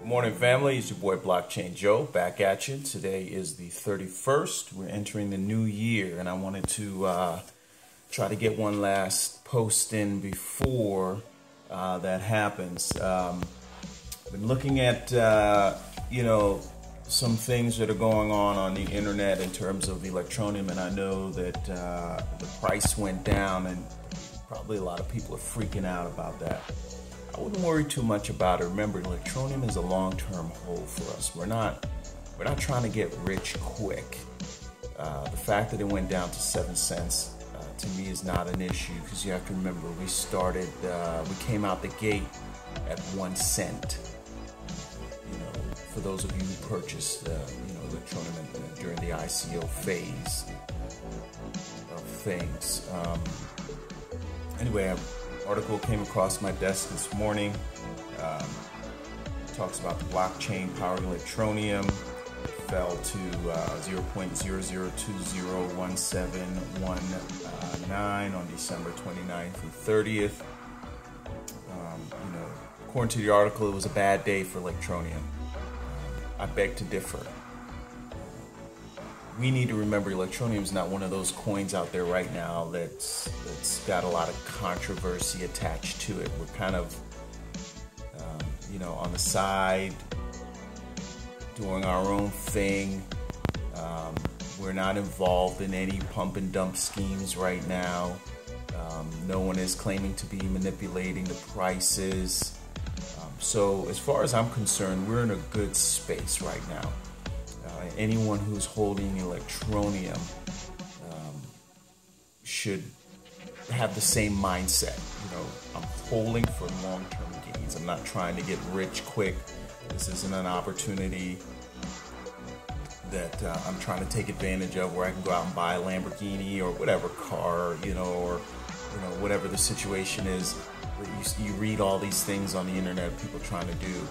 Morning, family. It's your boy Blockchain Joe back at you. Today is the 31st. We're entering the new year, and I wanted to try to get one last post in before that happens. Been looking at some things that are going on the internet in terms of Electroneum, and I know that the price went down, and probably a lot of people are freaking out about that. I wouldn't worry too much about it. Remember, Electroneum is a long-term hold for us. We're not trying to get rich quick. The fact that it went down to 7 cents to me is not an issue, because you have to remember we came out the gate at 1 cent. For those of you who purchased Electroneum during the ICO phase of things. Anyway, article came across my desk this morning. Talks about the blockchain powering Electroneum. It fell to 0.00201719 on December 29th and 30th. According to the article, it was a bad day for Electroneum. I beg to differ. We need to remember Electroneum is not one of those coins out there right now that's got a lot of controversy attached to it. We're kind of, on the side, doing our own thing. We're not involved in any pump and dump schemes right now. No one is claiming to be manipulating the prices. So as far as I'm concerned, we're in a good space right now. Anyone who's holding Electroneum should have the same mindset. I'm holding for long-term gains. I'm not trying to get rich quick. This isn't an opportunity that I'm trying to take advantage of, where I can go out and buy a Lamborghini or whatever car, or whatever the situation is. You read all these things on the internet, people trying to do.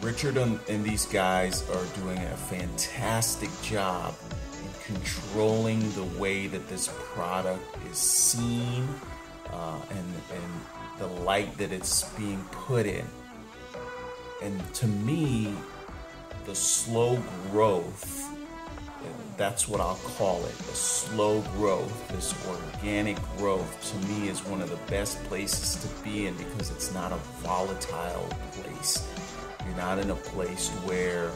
Richard and these guys are doing a fantastic job in controlling the way that this product is seen and the light that it's being put in. And to me, the slow growth, that's what I'll call it, the slow growth, this organic growth, to me is one of the best places to be in, because it's not a volatile place. You're not in a place where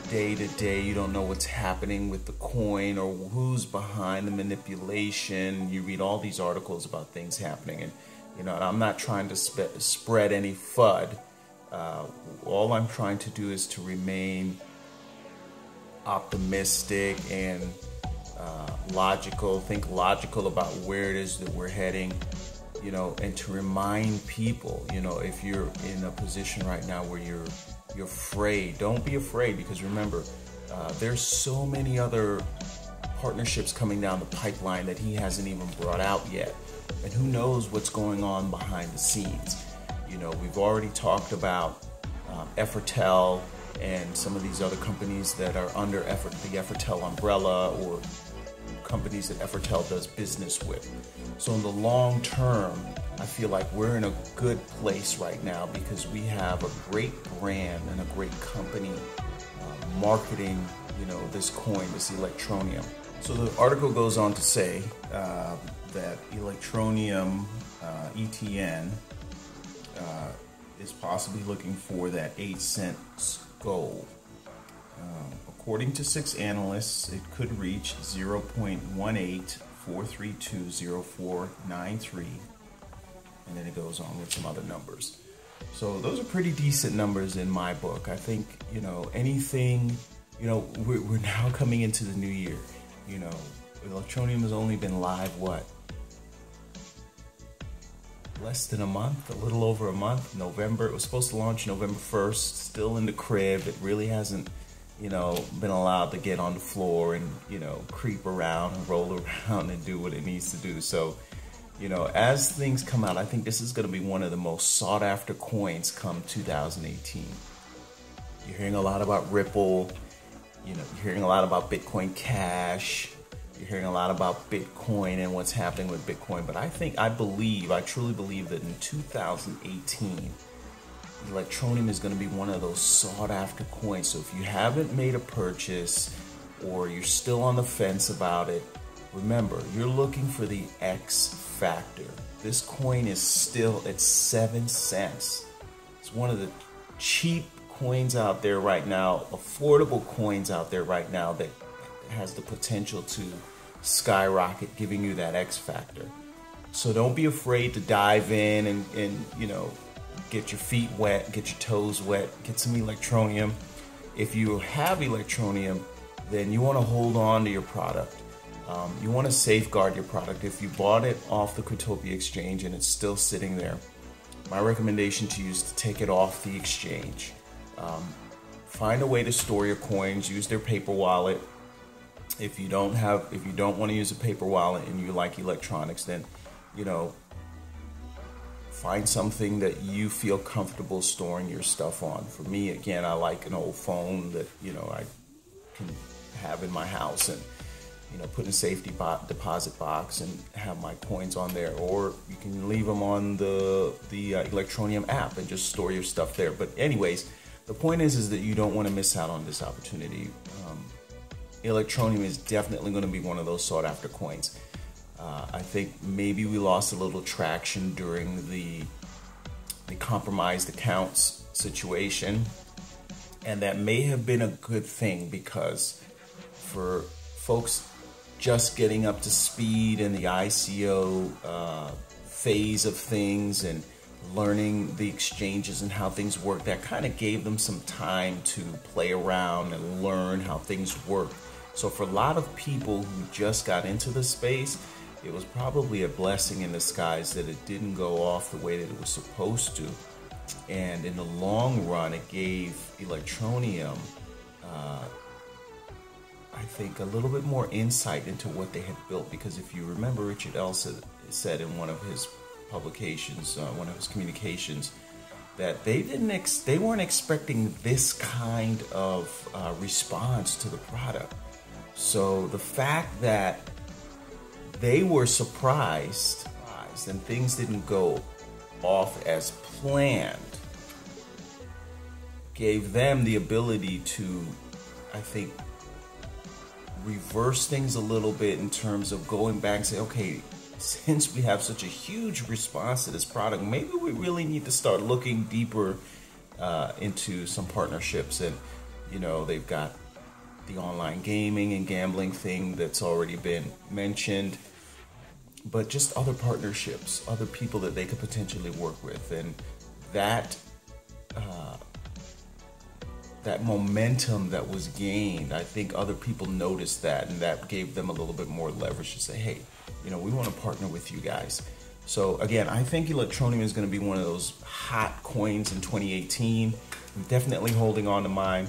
day to day you don't know what's happening with the coin or who's behind the manipulation. You read all these articles about things happening, and I'm not trying to spread any FUD. All I'm trying to do is to remain optimistic and logical, think logical about where it is that we're heading. And to remind people, if you're in a position right now where you're afraid, don't be afraid, because remember, there's so many other partnerships coming down the pipeline that he hasn't even brought out yet. And who knows what's going on behind the scenes. We've already talked about HODL and some of these other companies that are under the HODL umbrella, or companies that HODL does business with. So in the long term, I feel like we're in a good place right now, because we have a great brand and a great company marketing, this coin, this Electroneum. So the article goes on to say that Electroneum ETN is possibly looking for that 8 cents goal. According to 6 analysts, it could reach 0.184320493, and then it goes on with some other numbers. So those are pretty decent numbers in my book. I think, anything, we're now coming into the new year. Electroneum has only been live, less than a month, a little over a month. November, it was supposed to launch November 1st, still in the crib. It really hasn't, been allowed to get on the floor and, creep around and roll around and do what it needs to do. So, as things come out, I think this is going to be one of the most sought after coins come 2018. You're hearing a lot about Ripple, you're hearing a lot about Bitcoin Cash, you're hearing a lot about Bitcoin and what's happening with Bitcoin. But I truly believe that in 2018, Electroneum is going to be one of those sought after coins. So if you haven't made a purchase or you're still on the fence about it, remember, you're looking for the X factor. This coin is still at 7 cents. It's one of the cheap coins out there right now, affordable coins out there right now that has the potential to skyrocket, giving you that X factor. So don't be afraid to dive in and you know, get your feet wet, get your toes wet, get some Electroneum. If you have Electroneum, then you want to hold on to your product. You want to safeguard your product. If you bought it off the Cryptopia Exchange and it's still sitting there, my recommendation to you is to take it off the exchange. Find a way to store your coins. Use their paper wallet. If you don't want to use a paper wallet and you like electronics, then, you know, find something that you feel comfortable storing your stuff on. For me, again, I like an old phone that, you know, I can have in my house and, you know, put in a safety deposit box and have my coins on there. Or you can leave them on the Electroneum app and just store your stuff there. But anyways, the point is that you don't want to miss out on this opportunity. Electroneum is definitely going to be one of those sought after coins. I think maybe we lost a little traction during the compromised accounts situation, and that may have been a good thing, because for folks just getting up to speed in the ICO phase of things and learning the exchanges and how things work, that kind of gave them some time to play around and learn how things work. So for a lot of people who just got into the space, it was probably a blessing in disguise that it didn't go off the way that it was supposed to. And in the long run, it gave Electroneum, I think, a little bit more insight into what they had built. Because if you remember, Richard L. said in one of his publications, one of his communications, that they weren't expecting this kind of response to the product. So the fact that they were surprised and things didn't go off as planned gave them the ability to, I think, reverse things a little bit in terms of going back and say, okay, since we have such a huge response to this product, maybe we really need to start looking deeper into some partnerships. And, you know, they've got the online gaming and gambling thing that's already been mentioned, but just other partnerships, other people that they could potentially work with. And that that momentum that was gained, I think other people noticed that, and that gave them a little bit more leverage to say, hey, you know, we want to partner with you guys. So again, I think Electroneum is going to be one of those hot coins in 2018. I'm definitely holding on to my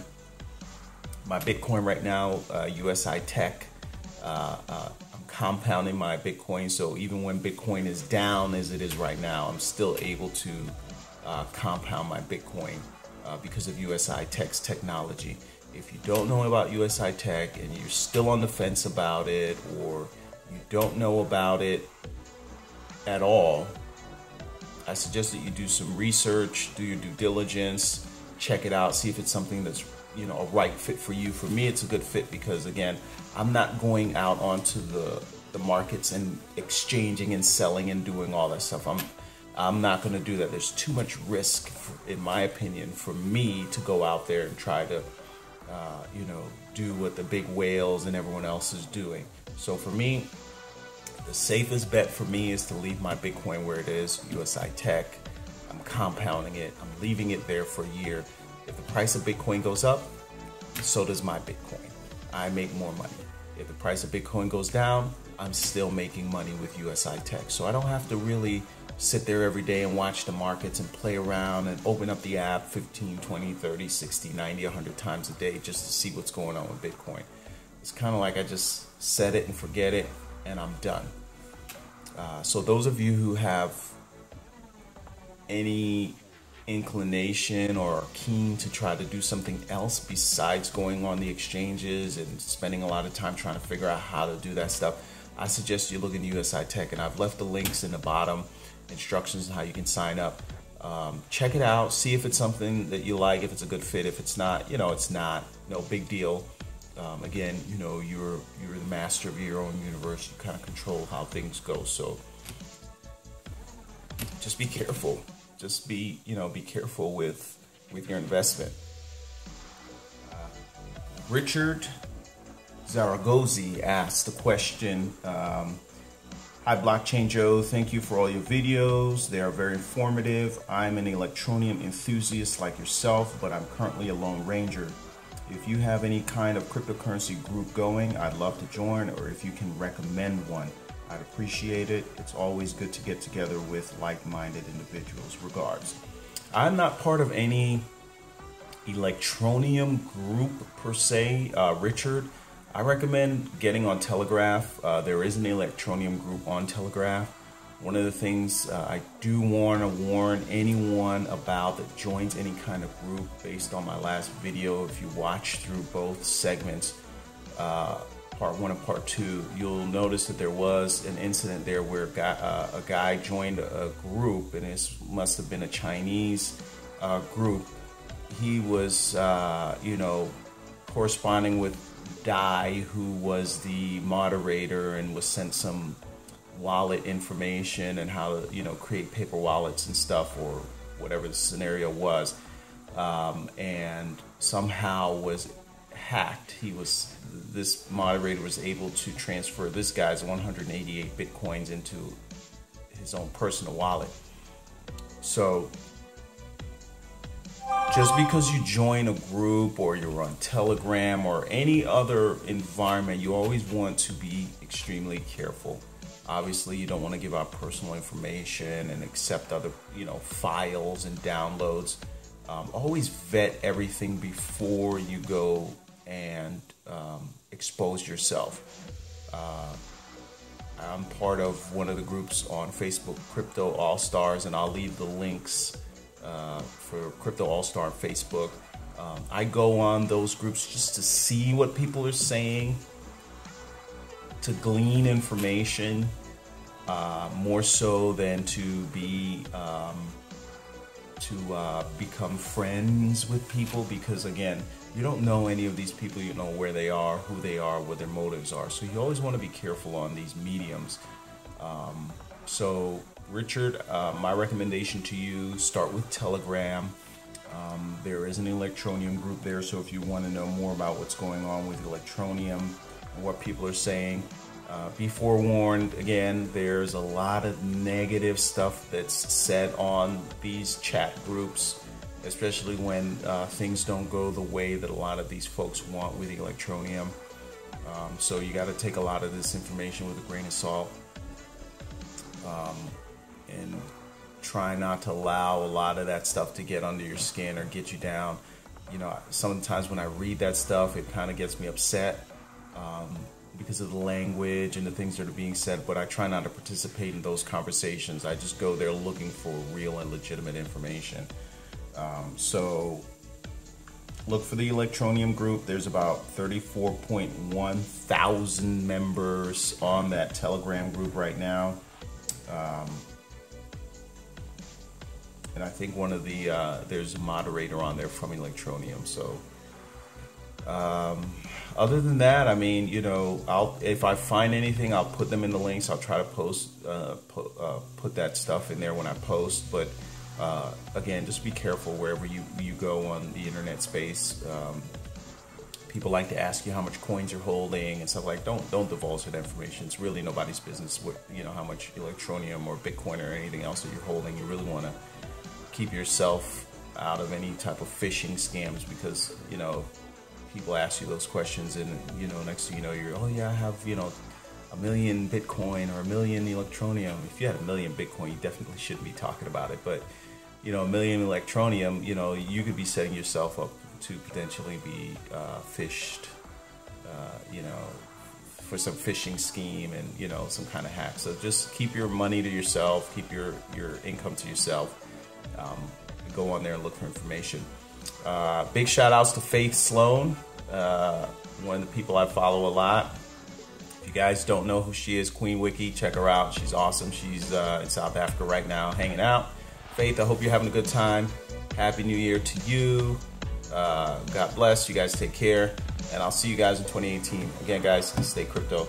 Bitcoin right now, USI Tech. I'm compounding my Bitcoin, so even when Bitcoin is down as it is right now, I'm still able to compound my Bitcoin because of USI Tech's technology. If you don't know about USI Tech and you're still on the fence about it, or you don't know about it at all, I suggest that you do some research, do your due diligence, check it out, see if it's something that's, you know, a right fit for you. For me, it's a good fit because, again, I'm not going out onto the markets and exchanging and selling and doing all that stuff. I'm not going to do that. There's too much risk, in my opinion, for me to go out there and try to, you know, do what the big whales and everyone else is doing. So for me, the safest bet for me is to leave my Bitcoin where it is, USI Tech. I'm compounding it. I'm leaving it there for a year. If the price of Bitcoin goes up, so does my Bitcoin. I make more money. If the price of Bitcoin goes down, I'm still making money with USI Tech. So I don't have to really sit there every day and watch the markets and play around and open up the app 15, 20, 30, 60, 90, 100 times a day just to see what's going on with Bitcoin. It's kind of like I just set it and forget it and I'm done. So those of you who have any inclination or are keen to try to do something else besides going on the exchanges and spending a lot of time trying to figure out how to do that stuff, I suggest you look into USI Tech, and I've left the links in the bottom, instructions on how you can sign up. Check it out, see if it's something that you like, if it's a good fit. If it's not, it's not, no big deal. Again, you're the master of your own universe. You kind of control how things go. So just be careful. Just be careful with your investment. Richard Zaragoza asked the question, hi Blockchain Joe, thank you for all your videos. They are very informative. I'm an Electroneum enthusiast like yourself, but I'm currently a Lone Ranger. If you have any kind of cryptocurrency group going, I'd love to join, or if you can recommend one, I'd appreciate it. It's always good to get together with like-minded individuals. Regards. I'm not part of any Electroneum group per se, Richard. I recommend getting on Telegraph. There is an Electroneum group on Telegraph. One of the things I do want to warn anyone about that joins any kind of group, based on my last video, if you watch through both segments, part 1 and part 2, you'll notice that there was an incident there where a guy joined a group, and it must have been a Chinese group. He was, corresponding with Dai, who was the moderator, and was sent some wallet information and how to, create paper wallets and stuff, or whatever the scenario was, and somehow was hacked. This moderator was able to transfer this guy's 188 Bitcoins into his own personal wallet. So just because you join a group or you're on Telegram or any other environment, you always want to be extremely careful. Obviously, you don't want to give out personal information and accept other, files and downloads. Always vet everything before you go and expose yourself. I'm part of one of the groups on Facebook, Crypto All Stars, and I'll leave the links for Crypto All Star on Facebook. I go on those groups just to see what people are saying, to glean information, more so than to become friends with people, because again, you don't know any of these people. You know where they are, who they are, what their motives are. So you always want to be careful on these mediums. So Richard, my recommendation to you, start with Telegram. There is an Electroneum group there, so if you want to know more about what's going on with Electroneum and what people are saying, be forewarned. Again, there's a lot of negative stuff that's said on these chat groups, especially when things don't go the way that a lot of these folks want with Electroneum. So you got to take a lot of this information with a grain of salt. And try not to allow a lot of that stuff to get under your skin or get you down. Sometimes when I read that stuff, it kind of gets me upset because of the language and the things that are being said, but I try not to participate in those conversations. I just go there looking for real and legitimate information. So look for the Electroneum group. There's about 34.1 thousand members on that Telegram group right now. And I think one of the there's a moderator on there from Electroneum. So other than that, I mean, if I find anything, I'll put them in the links. I'll try to put that stuff in there when I post. But again, just be careful wherever you go on the internet space. People like to ask you how much coins you're holding and stuff like. Don't divulge that information. It's really nobody's business what how much Electroneum or Bitcoin or anything else that you're holding. You really want to keep yourself out of any type of phishing scams, because people ask you those questions, and next thing you know, you're, oh yeah, I have 1 million Bitcoin or 1 million Electroneum. If you had 1 million Bitcoin, you definitely shouldn't be talking about it. But 1 million Electroneum, you could be setting yourself up to potentially be phished, for some phishing scheme and some kind of hack. So just keep your money to yourself, keep your income to yourself. Go on there and look for information. Big shout outs to Faith Sloan, one of the people I follow a lot. If you guys don't know who she is, Queen Wiki, check her out. She's awesome. She's in South Africa right now, hanging out. Faith, I hope you're having a good time. Happy New Year to you. God bless. You guys take care. And I'll see you guys in 2018. Again, guys, stay crypto.